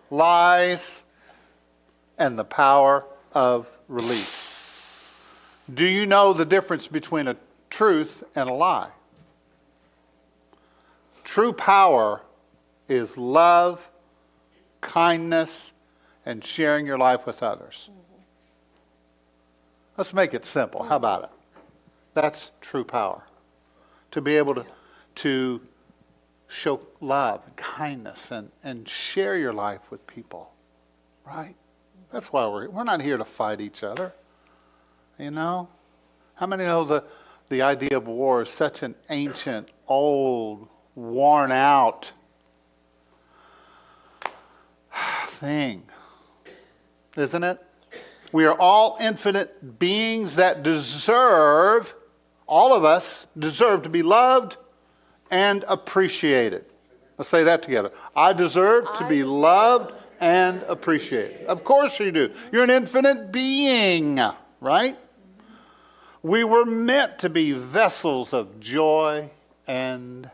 lies, and the power of release. Do you know the difference between a truth and a lie? True power is love, kindness, and sharing your life with others. Let's make it simple. How about it? That's true power. To be able to show love and kindness and share your life with people. Right? That's why we're not here to fight each other. You know? How many know the idea of war is such an ancient, old, worn out thing? Isn't it? We are all infinite beings that deserve, all of us deserve to be loved and appreciated. Let's say that together. I deserve to be loved and appreciated. Of course you do. You're an infinite being, right? We were meant to be vessels of joy and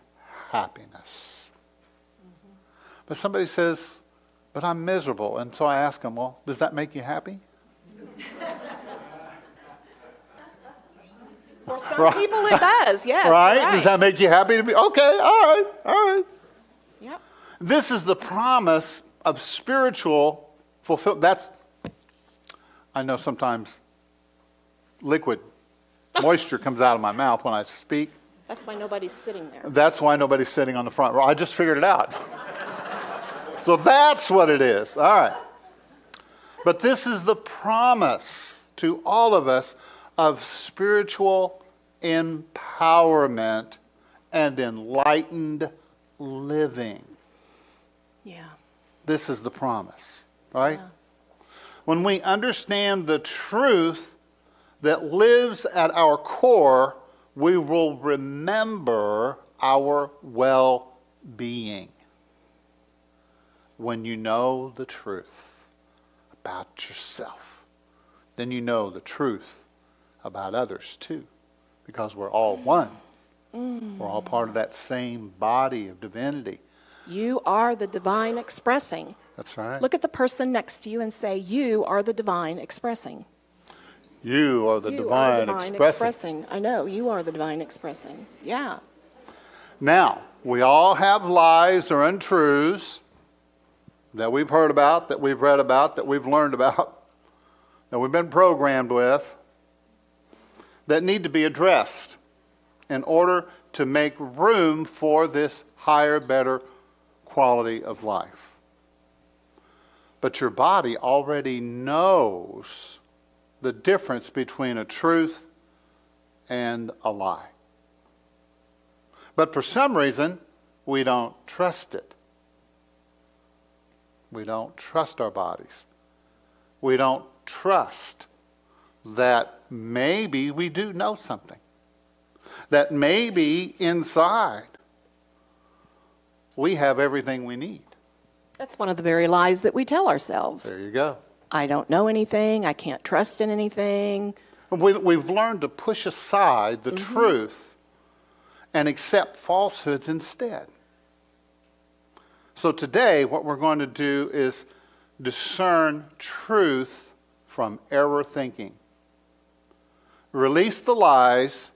happiness. But somebody says, but I'm miserable. And so I ask them, well, does that make you happy? For some people it does, yes. Right? Does that make you happy to be? Okay, all right. Yep. This is the promise of spiritual fulfillment. I know sometimes liquid moisture comes out of my mouth when I speak. That's why nobody's sitting there. That's why nobody's sitting on the front row. I just figured it out. So that's what it is. All right. But this is the promise to all of us of spiritual empowerment and enlightened living. Yeah. This is the promise, right? Yeah. When we understand the truth that lives at our core, we will remember our well-being. When you know the truth about yourself, then you know the truth about others too, because we're all one. We're all part of that same body of divinity. You are the divine expressing. That's right. Look at the person next to you and say, you are the divine expressing. You are the divine expressing. I know, you are the divine expressing. Yeah. Now, we all have lies or untruths that we've heard about, that we've read about, that we've learned about, that we've been programmed with, that need to be addressed in order to make room for this higher, better quality of life. But your body already knows the difference between a truth and a lie. But for some reason, we don't trust it. We don't trust our bodies. We don't trust that maybe we do know something. That maybe inside we have everything we need. That's one of the very lies that we tell ourselves. There you go. I don't know anything. I can't trust in anything. We've learned to push aside the truth and accept falsehoods instead. So today, what we're going to do is discern truth from error thinking. Release the lies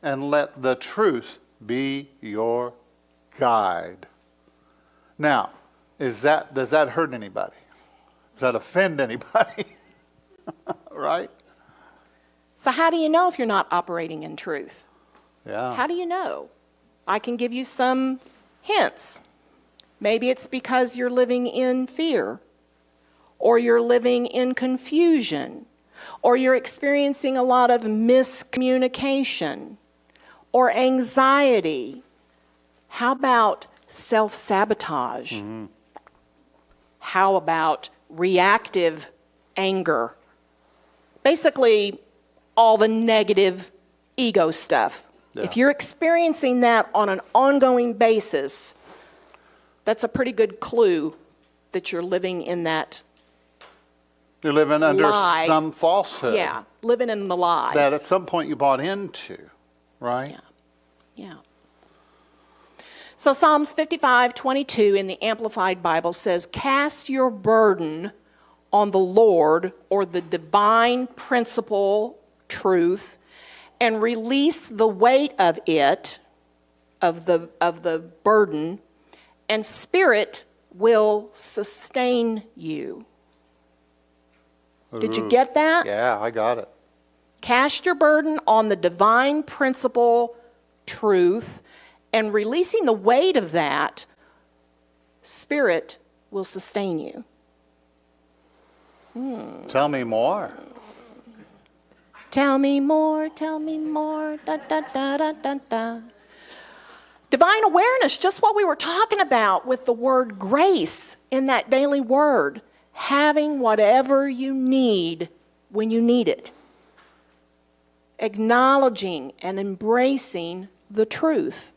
and let the truth be your guide. Now, does that hurt anybody? Does that offend anybody? Right? So how do you know if you're not operating in truth? Yeah. How do you know? I can give you some hints. Maybe it's because you're living in fear, or you're living in confusion, or you're experiencing a lot of miscommunication or anxiety. How about self-sabotage? Mm-hmm. How about reactive anger? Basically, all the negative ego stuff. Yeah. If you're experiencing that on an ongoing basis, that's a pretty good clue that you're living in that You're living under lie. Some falsehood. Yeah, living in the lie. That at some point you bought into, right? Yeah. So Psalms 55:22 in the Amplified Bible says, "Cast your burden on the Lord," or the divine principle, truth, "and release the weight of it," of the burden, "and Spirit will sustain you." Did you get that? Yeah, I got it. Cast your burden on the divine principle, truth, and releasing the weight of that, Spirit will sustain you. Tell me more. Tell me more, da da da da da da. Divine awareness, just what we were talking about with the word grace in that daily word. Having whatever you need when you need it. Acknowledging and embracing the truth.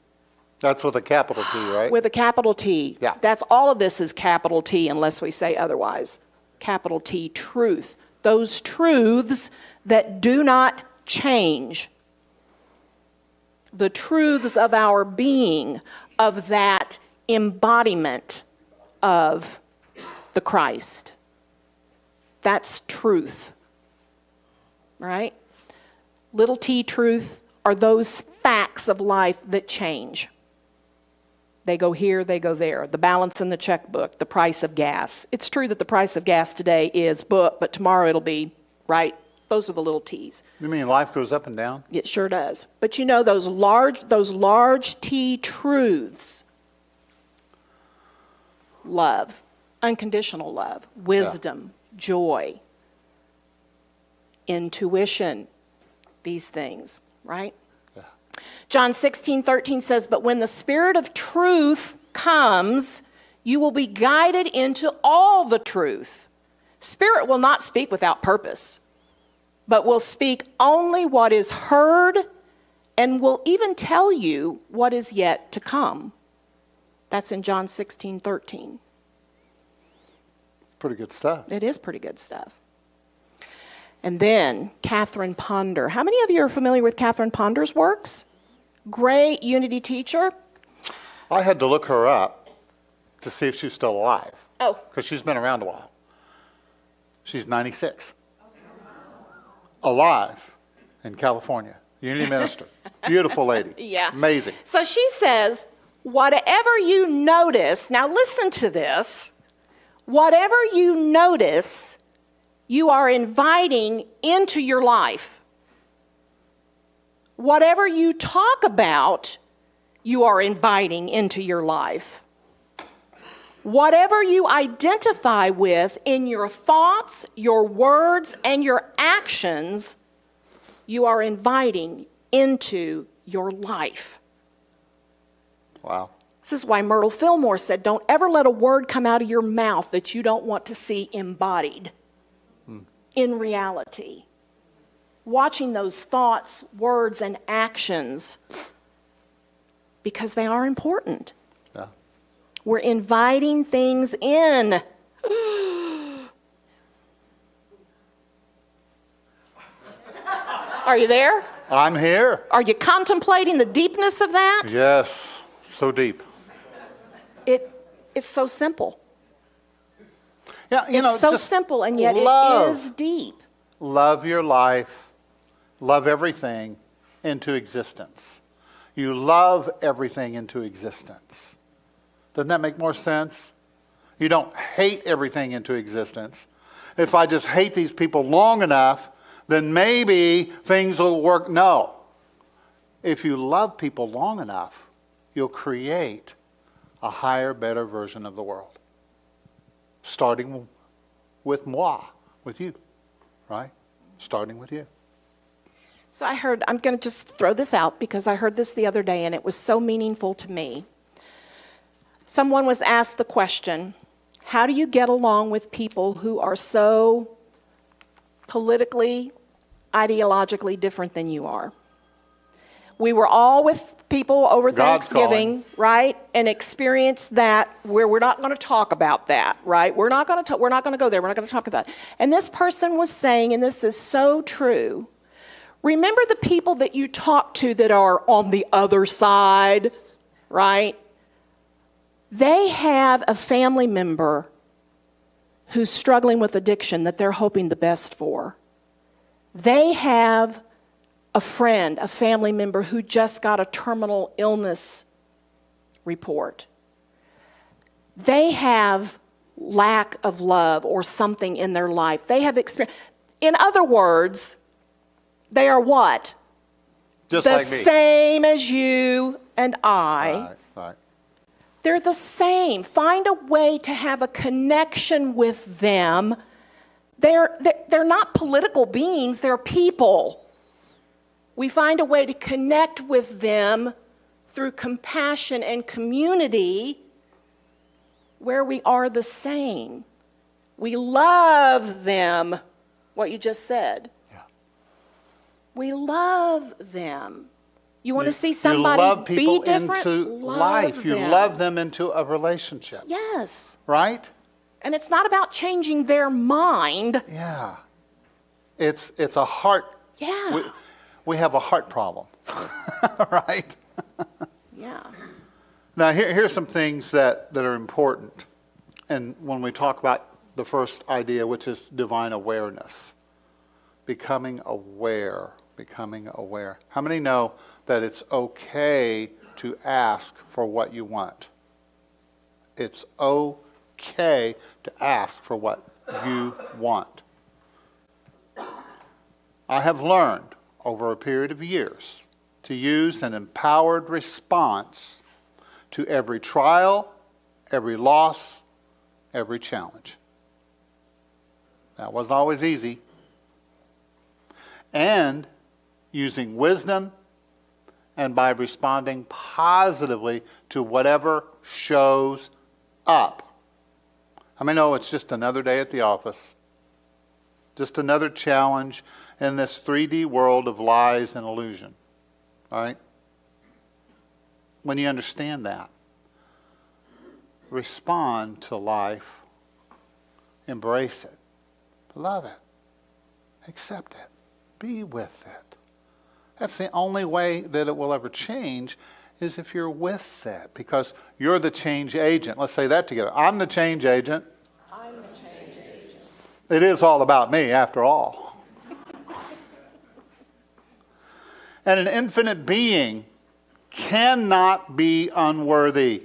That's with a capital T, right? With a capital T. Yeah. That's all of this is capital T unless we say otherwise. Capital T, truth. Those truths that do not change. The truths of our being, of that embodiment of the Christ. That's truth. Right? Little t truth are those facts of life that change. They go here, they go there. The balance in the checkbook, the price of gas. It's true that the price of gas today is book, but tomorrow it'll be, right? Those are the little t's. You mean life goes up and down? It sure does. But you know those large T truths. Love, unconditional love, wisdom, joy, intuition, these things, right? Yeah. John 16:13 says, "But when the Spirit of truth comes, you will be guided into all the truth. Spirit will not speak without purpose, but will speak only what is heard and will even tell you what is yet to come." That's in John 16:13. Pretty good stuff. It is pretty good stuff. And then Catherine Ponder. How many of you are familiar with Catherine Ponder's works? Great Unity teacher. I had to look her up to see if she's still alive. Oh. Because she's been around a while. She's 96. Alive in California. Unity minister. Beautiful lady. Yeah. Amazing. So she says, whatever you notice, now listen to this, whatever you notice, you are inviting into your life. Whatever you talk about, you are inviting into your life. Whatever you identify with in your thoughts, your words, and your actions, you are inviting into your life. Wow. This is why Myrtle Fillmore said, don't ever let a word come out of your mouth that you don't want to see embodied in reality. Watching those thoughts, words, and actions, because they are important. Yeah. We're inviting things in. Are you there? I'm here. Are you contemplating the deepness of that? Yes. So deep. It's so simple. Yeah, It's so just simple, and yet love. it is deep. Love your life. Love everything into existence. You love everything into existence. Doesn't that make more sense? You don't hate everything into existence. If I just hate these people long enough, then maybe things will work. No. If you love people long enough, you'll create a higher, better version of the world. Starting with moi, with you, right? Starting with you. So I'm going to just throw this out because I heard this the other day and it was so meaningful to me. Someone was asked the question, how do you get along with people who are so politically, ideologically different than you are? We were all with people over God's Thanksgiving, right? And experienced that where we're not going to talk about that, right? We're not going to go there. We're not going to talk about it. And this person was saying, and this is so true, remember the people that you talk to that are on the other side, right? They have a family member who's struggling with addiction that they're hoping the best for. They have a friend, a family member who just got a terminal illness report. They have lack of love or something in their life. They have experience. In other words, they are what? Just the like me. same as you and I. Right. They're the same. Find a way to have a connection with them. They're not political beings, they're people. We find a way to connect with them through compassion and community where we are the same. We love them, what you just said. Yeah. We love them. You want to see You somebody love people be different? into Love life. You them. love them into a relationship. Yes. Right? And it's not about changing their mind. Yeah. It's a heart. Yeah. We have a heart problem. Right? Yeah. Now, here's some things that are important. And when we talk about the first idea, which is divine awareness, becoming aware. How many know that it's okay to ask for what you want? It's okay to ask for what you want. I have learned over a period of years to use an empowered response to every trial, every loss, every challenge. That wasn't always easy. And using wisdom and by responding positively to whatever shows up. I mean, no, it's just another day at the office. Just another challenge in this 3D world of lies and illusion. All right? When you understand that, respond to life, embrace it, love it, accept it, be with it. That's the only way that it will ever change, is if you're with it, because you're the change agent. Let's say that together. I'm the change agent. I'm the change agent. It is all about me, after all. And an infinite being cannot be unworthy.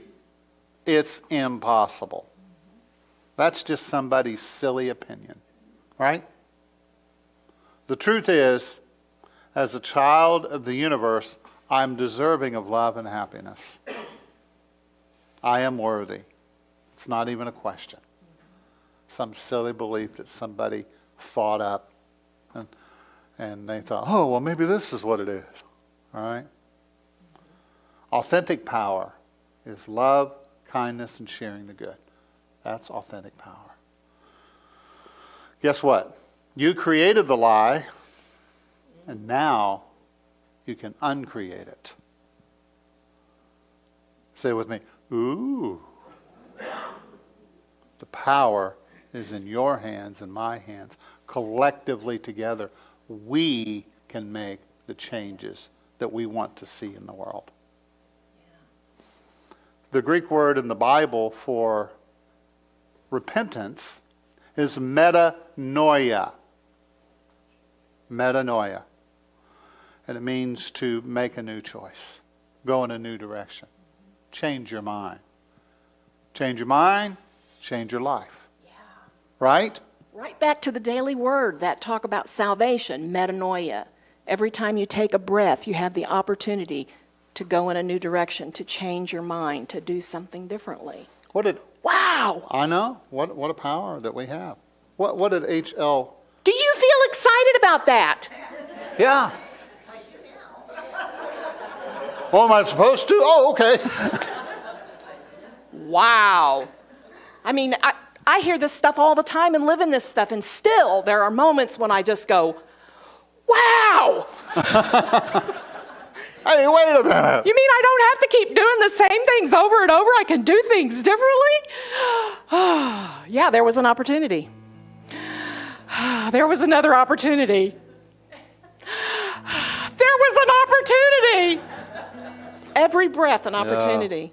It's impossible. That's just somebody's silly opinion, right? The truth is, as a child of the universe, I'm deserving of love and happiness. I am worthy. It's not even a question. Some silly belief that somebody thought up, and they thought, oh, well, maybe this is what it is. All right? Authentic power is love, kindness, and sharing the good. That's authentic power. Guess what? You created the lie, and now you can uncreate it. Say with me, ooh. The power is in your hands and my hands. Collectively together, we can make the changes that we want to see in the world. The Greek word in the Bible for repentance is metanoia. Metanoia. And it means to make a new choice, go in a new direction, change your mind. Change your mind, change your life. Yeah. Right? Right back to the daily word that talk about salvation, metanoia. Every time you take a breath, you have the opportunity to go in a new direction, to change your mind, to do something differently. Wow! I know. What a power that we have. What did H.L. Do you feel excited about that? Yeah. Oh, am I supposed to? Oh, okay. Wow. I mean, I hear this stuff all the time and live in this stuff, and still there are moments when I just go, wow! Hey, wait a minute. You mean I don't have to keep doing the same things over and over? I can do things differently? Yeah, there was an opportunity. There was another opportunity. There was an opportunity. Every breath, an opportunity.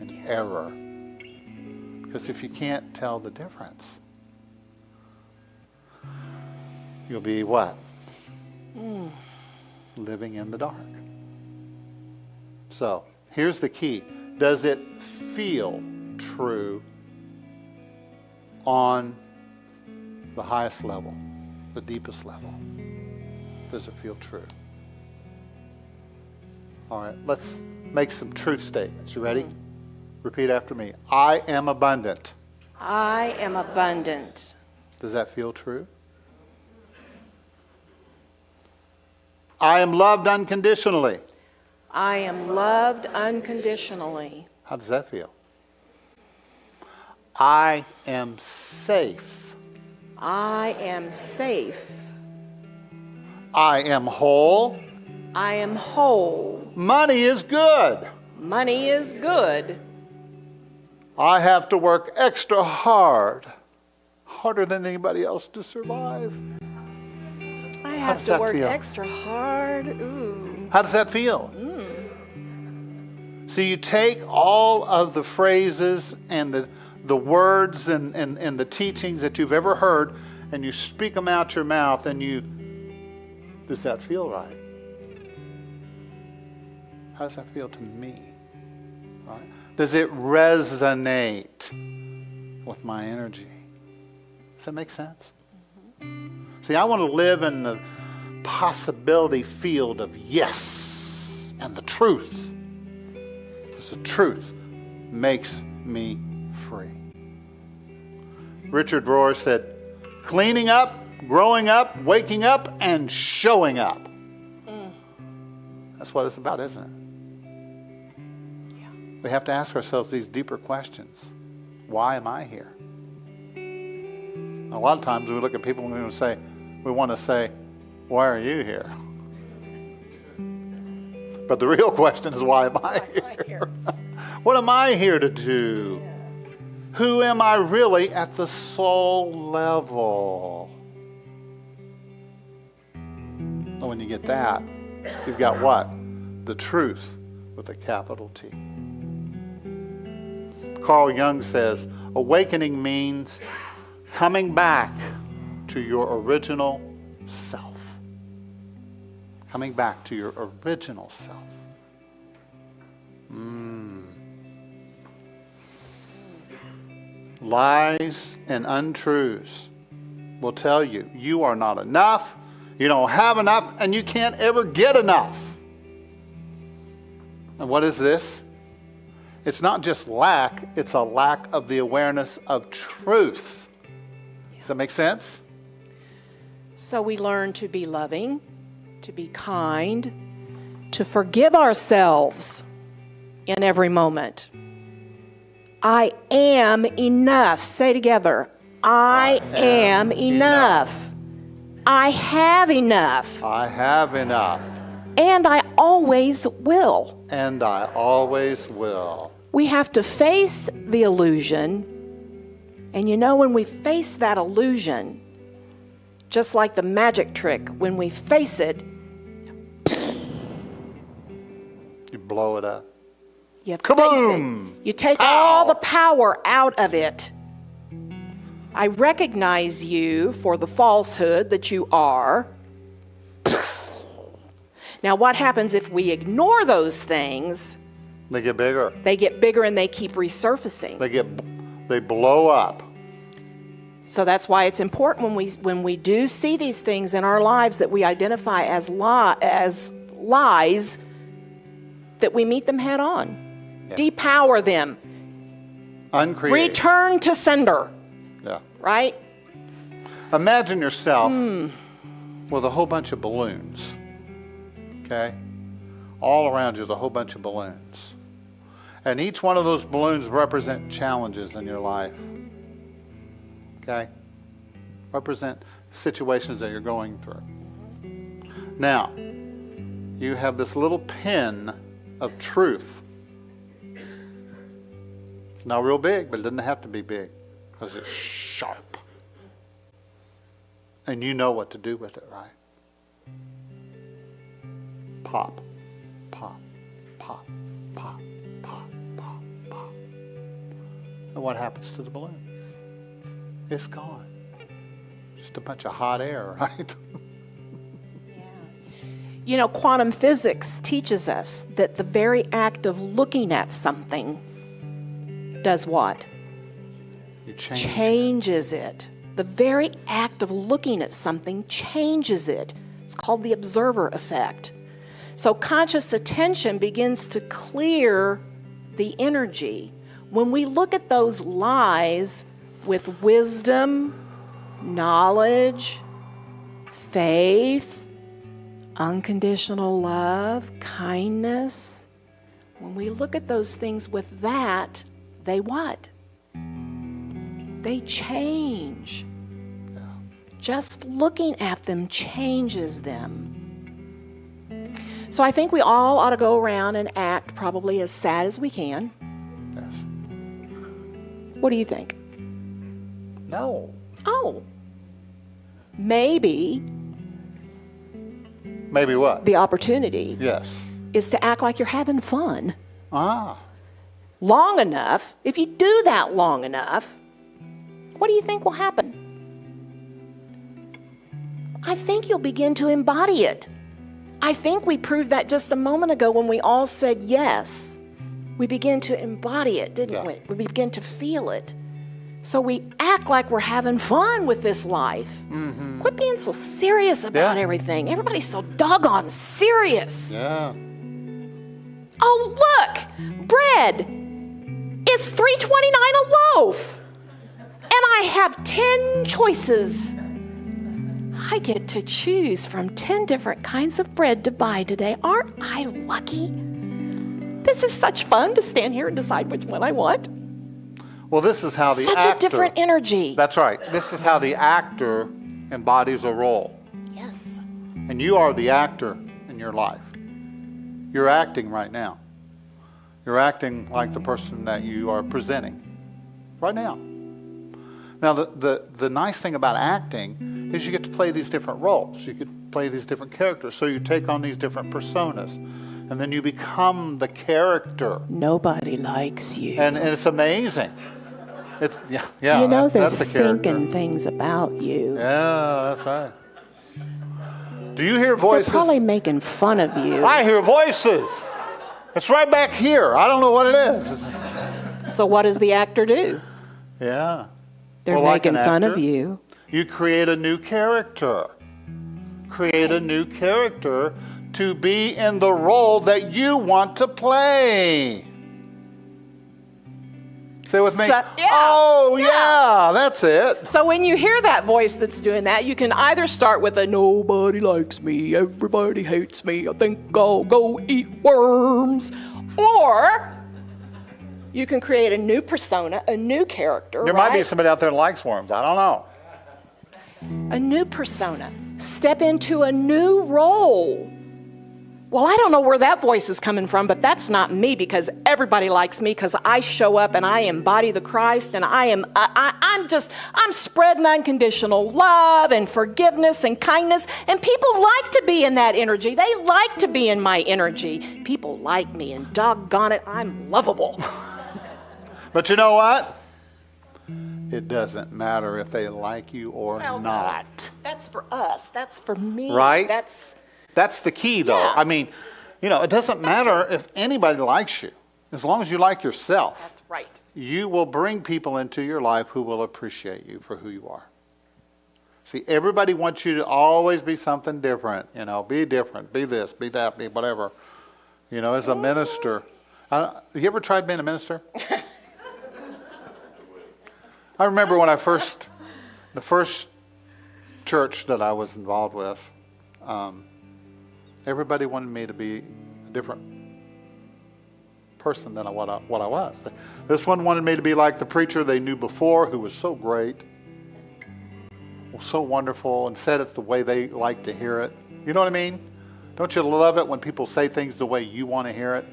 and error. Because if you can't tell the difference, you'll be what? Living in the dark. So, here's the key. Does it feel true on the highest level, the deepest level? Does it feel true? All right, let's make some truth statements. You ready? Repeat after me. I am abundant. I am abundant. Does that feel true? I am loved unconditionally. I am loved unconditionally. How does that feel? I am safe. I am safe. I am whole. I am whole. Money is good. Money is good. I have to work extra hard, harder than anybody else to survive. I How have does to that work feel? extra hard. Ooh. How does that feel? So you take all of the phrases and the words and the teachings that you've ever heard and you speak them out your mouth and does that feel right? How does that feel to me? Right? Does it resonate with my energy? Does that make sense? See, I want to live in the possibility field of yes and the truth. Because the truth makes me free. Richard Rohr said, cleaning up, growing up, waking up, and showing up. That's what it's about, isn't it? We have to ask ourselves these deeper questions. Why am I here? A lot of times we look at people and we want to say, why are you here? But the real question is, why am I here? What am I here to do? Who am I really at the soul level? And when you get that, you've got what? The truth with a capital T. Carl Jung says, awakening means coming back to your original self. Coming back to your original self. Lies and untruths will tell you you are not enough, you don't have enough, and you can't ever get enough. And what is this? It's not just lack, it's a lack of the awareness of truth. Does that make sense? So we learn to be loving, to be kind, to forgive ourselves in every moment. I am enough. Say together. I am enough. I have enough. I have enough. And I always will. And I always will. We have to face the illusion. And you know, when we face that illusion, just like the magic trick, when we face it, You blow it up. you face Kaboom! it. You take Pow! all the power out of it. I recognize you for the falsehood that you are. Now, what happens if we ignore those things? They get bigger. They get bigger and they keep resurfacing. They blow up. So that's why it's important when we do see these things in our lives that we identify as lies, that we meet them head on. Yeah. Depower them. Uncreate. Return to sender. Yeah. Right? Imagine yourself with a whole bunch of balloons. Okay? All around you is a whole bunch of balloons. And each one of those balloons represent challenges in your life. Okay? Represent situations that you're going through. Now, you have this little pin of truth. It's not real big, but it doesn't have to be big because it's sharp. And you know what to do with it, right? Pop, pop, pop, pop, pop, pop, pop. And what happens to the balloon? It's gone. Just a bunch of hot air, right? You know, quantum physics teaches us that the very act of looking at something does what? You change. Changes it. The very act of looking at something changes it. It's called the observer effect. So conscious attention begins to clear the energy. When we look at those lies with wisdom, knowledge, faith, unconditional love, kindness, when we look at those things with that, they what? They change. Just looking at them changes them. So I think we all ought to go around and act probably as sad as we can. Yes. What do you think? No. Oh, maybe Maybe what? the opportunity Yes. is to act like you're having fun Ah. long enough. If you do that long enough, what do you think will happen? I think you'll begin to embody it. I think we proved that just a moment ago when we all said yes. We begin to embody it, didn't Yeah. we? We begin to feel it. So we act like we're having fun with this life. Mm-hmm. Quit being so serious about everything. Everybody's so doggone serious. Yeah. Oh, look, bread. It's $3.29 a loaf. And I have 10 choices. I get to choose from 10 different kinds of bread to buy today. Aren't I lucky? This is such fun to stand here and decide which one I want. Well, this is how the Such actor. a different energy. That's right. This is how the actor embodies a role. Yes. And you are the actor in your life. You're acting right now. You're acting like the person that you are presenting right now. Now, the nice thing about acting is you get to play these different roles. You get to play these different characters. So you take on these different personas. And then you become the character. Nobody likes you. And it's amazing. It's, yeah, you know they're that's a character. thinking things about you. Yeah, that's right. Do you hear They're voices? probably making fun of you. I hear voices. It's right back here. I don't know what it is. So what does the actor do? Yeah. They're Well, like making an fun actor, of you. You create a new character. Create a new character to be in the role that you want to play. Say with me. So- yeah. Oh, yeah, that's it. So when you hear that voice that's doing that, you can either start with a nobody likes me, everybody hates me, I think I'll go eat worms. Or you can create a new persona, a new character, There might be somebody out there that likes worms. I don't know. a new persona. Step into a new role. Well, I don't know where that voice is coming from, but that's not me because everybody likes me because I show up and I embody the Christ and I'm spreading unconditional love and forgiveness and kindness, and people like to be in that energy. They like to be in my energy. People like me, and doggone it, I'm lovable. But you know what? It doesn't matter if they like you or Well, not. That's for us. That's for me. Right? That's the key, though. Yeah. I mean, it doesn't matter if anybody likes you. As long as you like yourself, right. you will bring people into your life who will appreciate you for who you are. See, everybody wants you to always be something different. Be different, be this, be that, be whatever. As a minister. Have you ever tried being a minister? I remember when the first church that I was involved with, everybody wanted me to be a different person than what I was. This one wanted me to be like the preacher they knew before, who was so great, was so wonderful, and said it the way they like to hear it. You know what I mean? Don't you love it when people say things the way you want to hear it?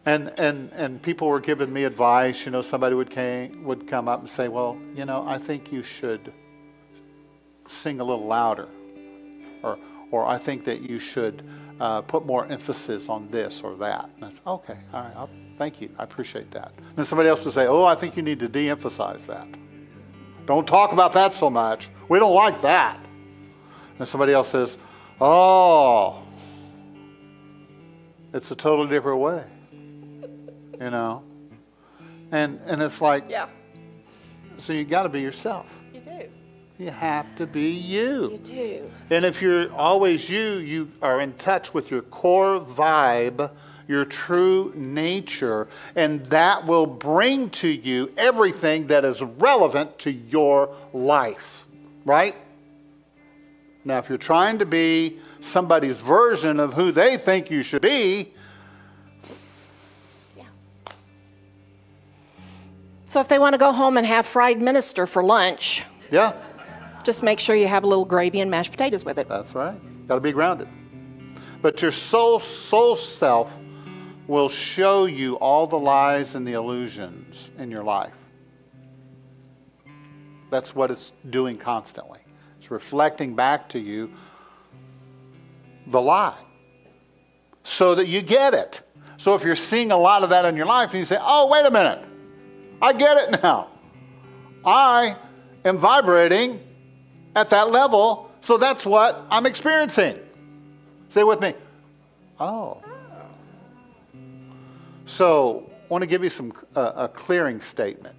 And people were giving me advice. Somebody would come up and say, well, I think you should sing a little louder. Or I think that you should put more emphasis on this or that. And I said, okay, all right, thank you. I appreciate that. And then somebody else would say, oh, I think you need to de-emphasize that. Don't talk about that so much. We don't like that. And somebody else says, oh, it's a totally different way. You know? And it's like, Yeah. So you got to be yourself. You do. You have to be you. You do. And if you're always you are in touch with your core vibe, your true nature, and that will bring to you everything that is relevant to your life, right? Now, if you're trying to be somebody's version of who they think you should be, So if they want to go home and have fried minister for lunch, yeah, just make sure you have a little gravy and mashed potatoes with it. that's right. Got to be grounded. But your soul self will show you all the lies and the illusions in your life. That's what it's doing constantly. It's reflecting back to you the lie so that you get it. So if you're seeing a lot of that in your life and you say, oh, wait a minute, I get it now. I am vibrating at that level, so that's what I'm experiencing. Say with me. Oh. So I want to give you a clearing statement.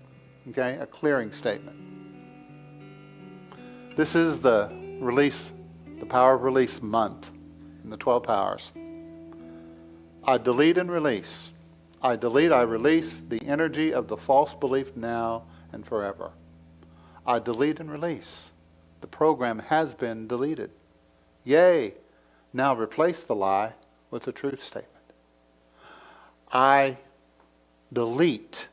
Okay, a clearing statement. This is the Power of Release month in the 12 powers. I delete and release. I delete, I release the energy of the false belief now and forever. I delete and release. The program has been deleted. Yay! Now replace the lie with the truth statement. I delete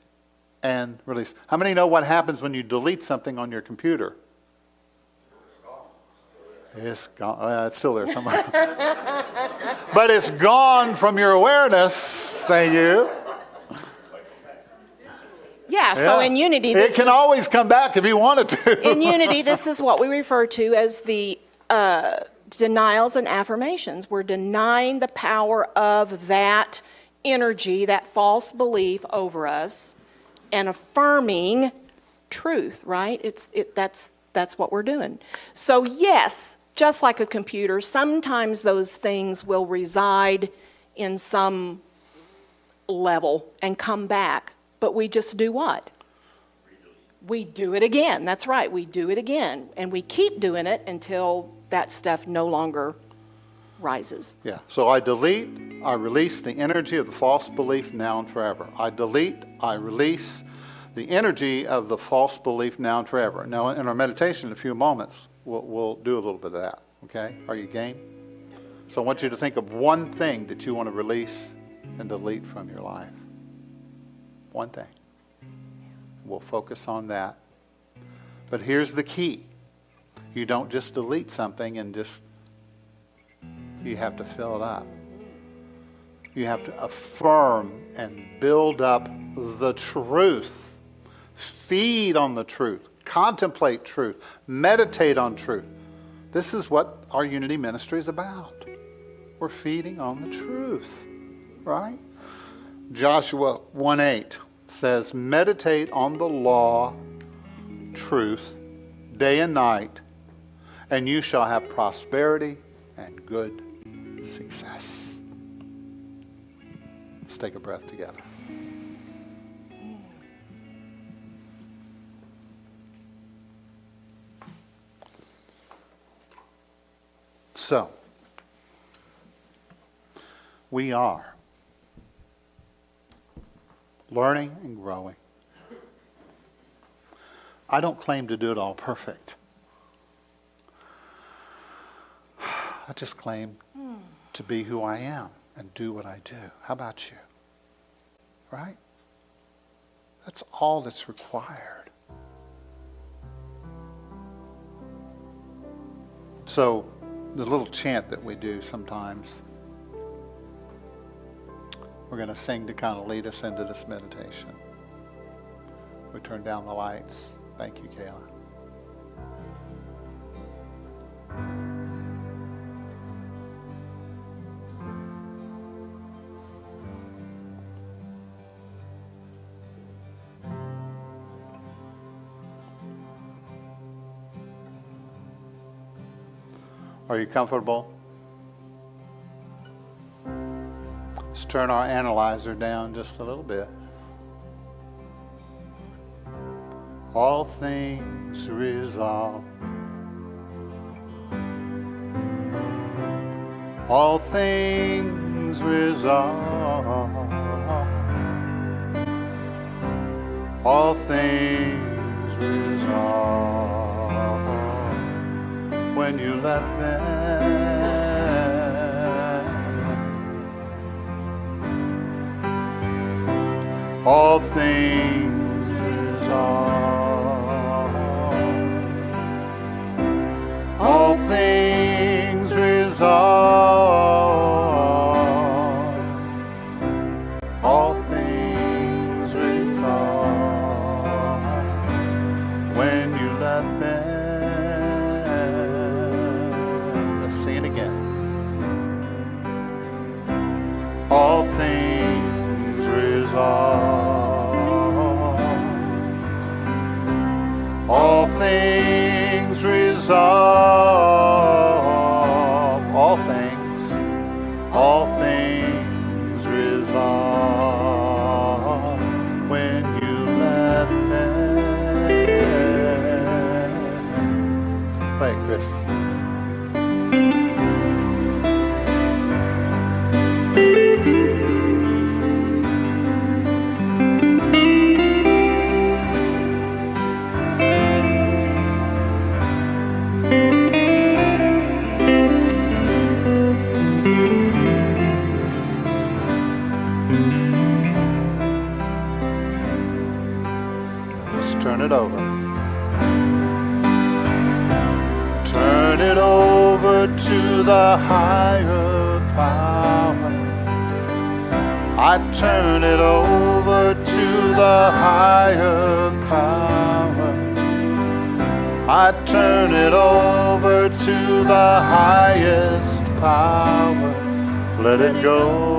and release. How many know what happens when you delete something on your computer? It's gone. It's still there somewhere. But it's gone from your awareness. Thank you. Yeah, so in Unity, it can always come back if you wanted to. In Unity, this is what we refer to as the denials and affirmations. We're denying the power of that energy, that false belief over us, and affirming truth, right? That's what we're doing. So yes, just like a computer, sometimes those things will reside in some level and come back. But we just do what? We do it again. That's right. We do it again. And we keep doing it until that stuff no longer rises. Yeah. So I delete, I release the energy of the false belief now and forever. I delete, I release the energy of the false belief now and forever. Now, in our meditation in a few moments, we'll do a little bit of that. Okay? Are you game? So I want you to think of one thing that you want to release and delete from your life. One thing. We'll focus on that. But here's the key. You don't just delete something and you have to fill it up. You have to affirm and build up the truth. Feed on the truth. Contemplate truth. Meditate on truth. This is what our Unity ministry is about. We're feeding on the truth. Right? Joshua 1:8 says, meditate on the law, truth, day and night, and you shall have prosperity and good success. Let's take a breath together. So, we are learning and growing. I don't claim to do it all perfect. I just claim to be who I am and do what I do. How about you? Right? That's all that's required. So, the little chant that we do sometimes, we're going to sing to kind of lead us into this meditation. We turn down the lights. Thank you, Kayla. Are you comfortable? Let's turn our analyzer down just a little bit. All things resolve. All things resolve. All things resolve when you let them. All things resolve. All things resolve. All things resolve when you let them. Let's sing it again. All things resolve. All things resolve. All things resolve when you let them. Play it, Chris. Turn it over. Turn it over to the higher power. I turn it over to the higher power. I turn it over to the highest power. Let it go.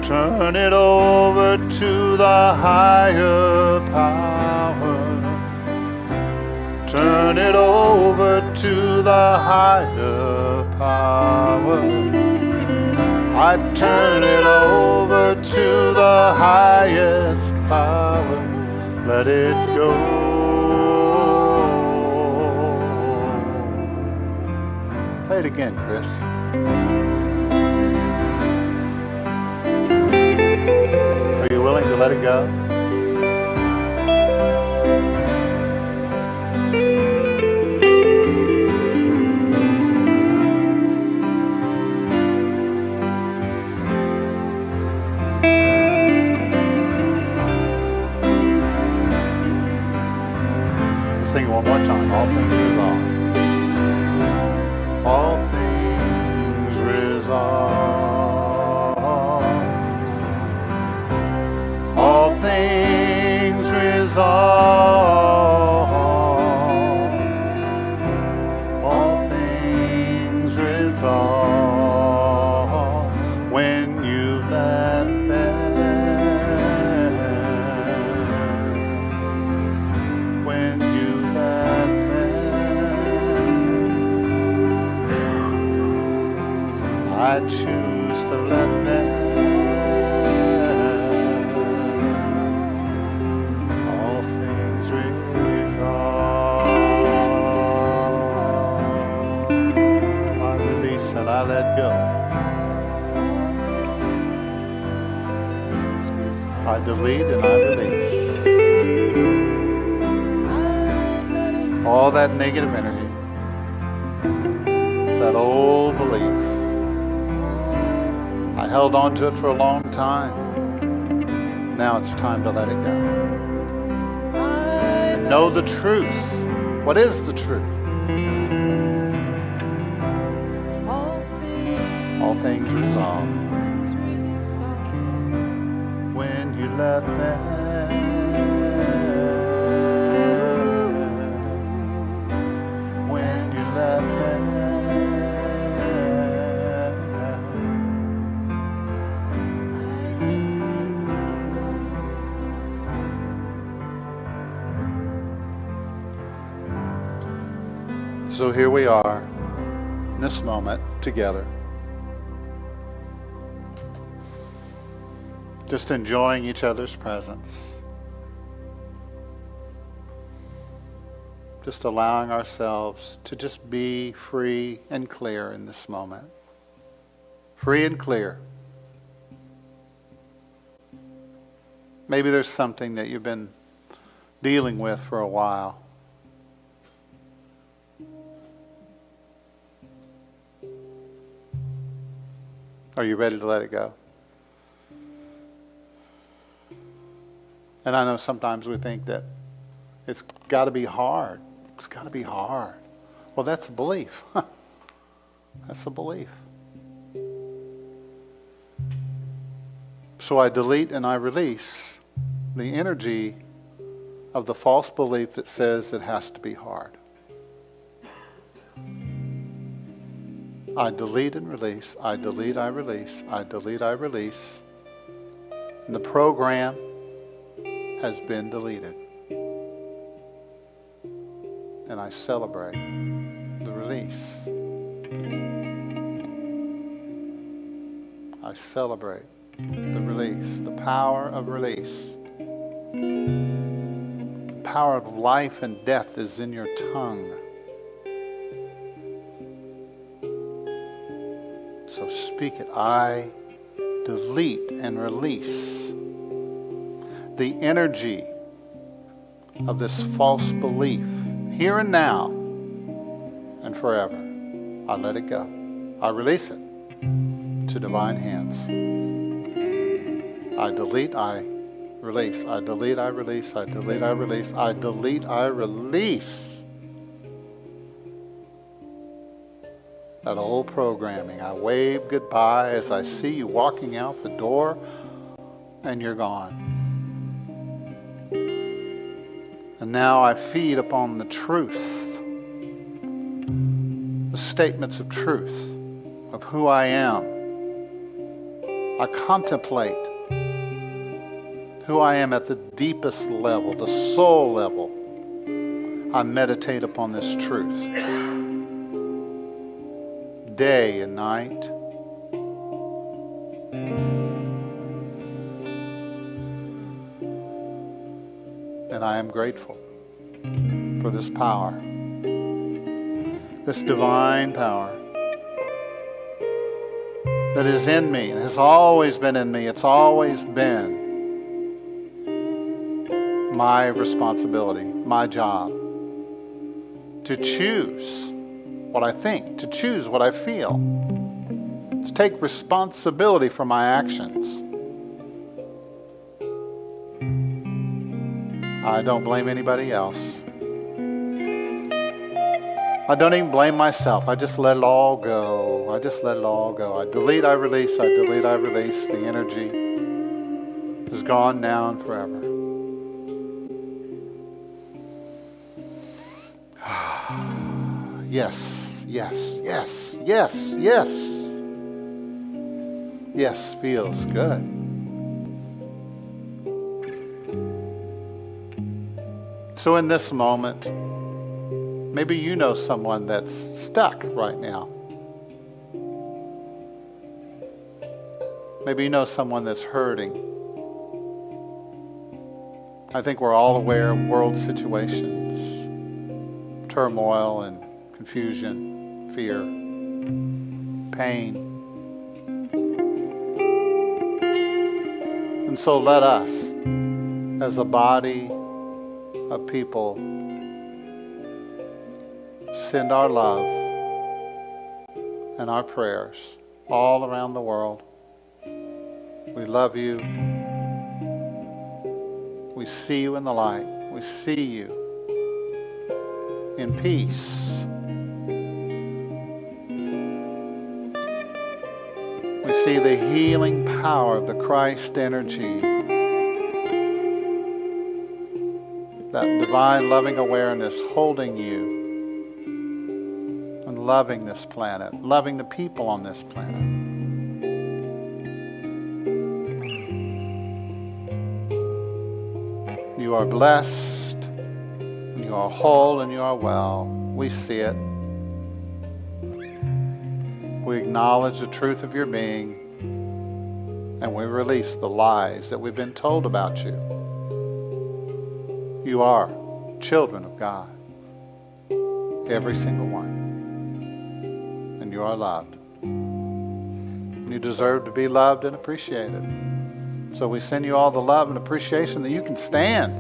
Turn it over to the higher power. Turn it over to the higher power. I turn it over to the highest power. Let it go. Play it again, Chris. Are you willing to let it go? Let's sing it one more time. All things resolve. All things resolve. All things resolve. All things resolve when you let them. When you let them. I choose to let them. And I let go. I delete and I release all that negative energy, that old belief. I held on to it for a long time. Now it's time to let it go. And know the truth. What is the truth? All things resolve when you let them. When you let them. So here we are, in this moment, together. Just enjoying each other's presence. Just allowing ourselves to just be free and clear in this moment. Free and clear. Maybe there's something that you've been dealing with for a while. Are you ready to let it go? And I know sometimes we think that it's got to be hard. It's got to be hard. Well, that's a belief. That's a belief. So I delete and I release the energy of the false belief that says it has to be hard. I delete and release. I delete, I release. I delete, I release. And the program has been deleted. And I celebrate the release. I celebrate the release, the power of release. The power of life and death is in your tongue. So speak it. I delete and release the energy of this false belief here and now and forever. I let it go. I release it to divine hands. I delete, I release. I delete, I release. I delete, I release. I delete, I release. That old programming. I wave goodbye as I see you walking out the door and you're gone. And now I feed upon the truth, the statements of truth of who I am. I contemplate who I am at the deepest level, the soul level. I meditate upon this truth day and night. And I am grateful for this power, this divine power that is in me and has always been in me. It's always been my responsibility, my job, to choose what I think, to choose what I feel, to take responsibility for my actions. I don't blame anybody else. I don't even blame myself. I just let it all go. I just let it all go. I delete, I release. I delete, I release. The energy is gone now and forever. Yes, yes, yes, yes, yes. Yes, feels good. So in this moment, maybe you know someone that's stuck right now. Maybe you know someone that's hurting. I think we're all aware of world situations, turmoil and confusion, fear, pain. And so let us, as a body of people, send our love and our prayers all around the world. We love you. We see you in the light. We see you in peace. We see the healing power of the Christ energy, that divine loving awareness holding you and loving this planet, loving the people on this planet. You are blessed, and you are whole, and you are well. We see it. We acknowledge the truth of your being, and we release the lies that we've been told about you. You are children of God, every single one, and you are loved. You deserve to be loved and appreciated. So we send you all the love and appreciation that you can stand.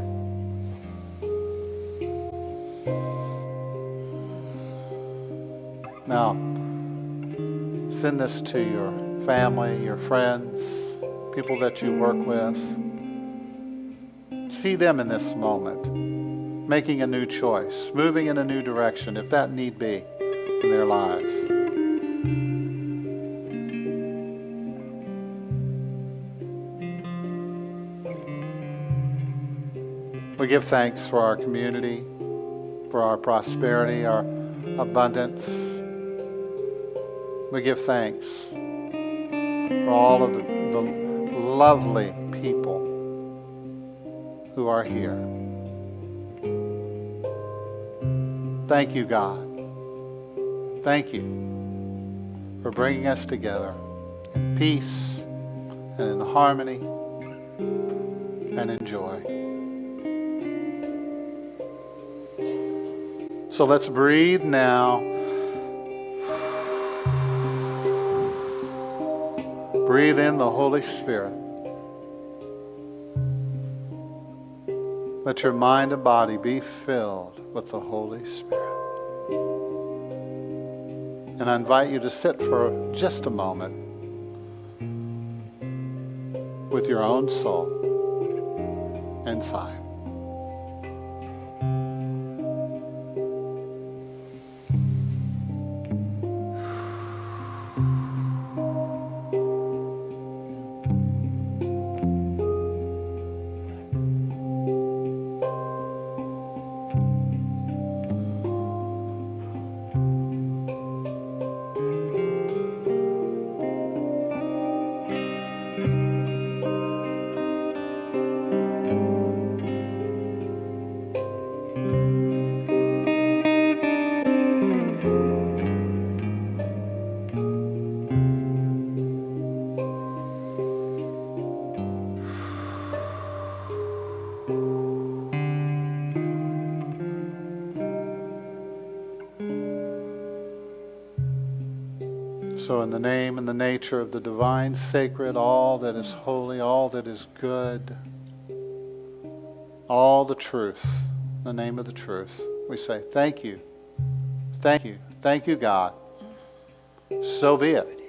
Now, send this to your family, your friends, people that you work with. See them in this moment, making a new choice, moving in a new direction, if that need be, in their lives. We give thanks for our community, for our prosperity, our abundance. We give thanks for all of the lovely people who are here. Thank you, God. Thank you for bringing us together in peace and in harmony and in joy. So let's breathe now. Breathe in the Holy Spirit. Let your mind and body be filled with the Holy Spirit. And I invite you to sit for just a moment with your own soul inside. So in the name and the nature of the divine, sacred, all that is holy, all that is good, all the truth, in the name of the truth, we say thank you. Thank you. Thank you, God. So be it.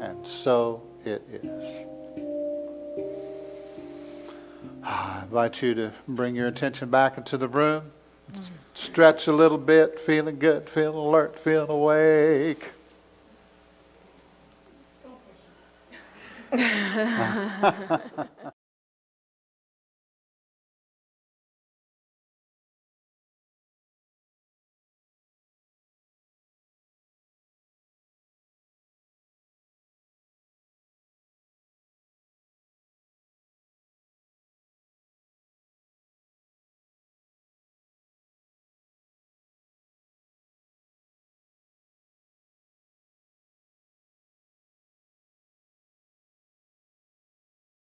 And so it is. I invite you to bring your attention back into the room. Stretch a little bit, feeling good, feeling alert, feeling awake.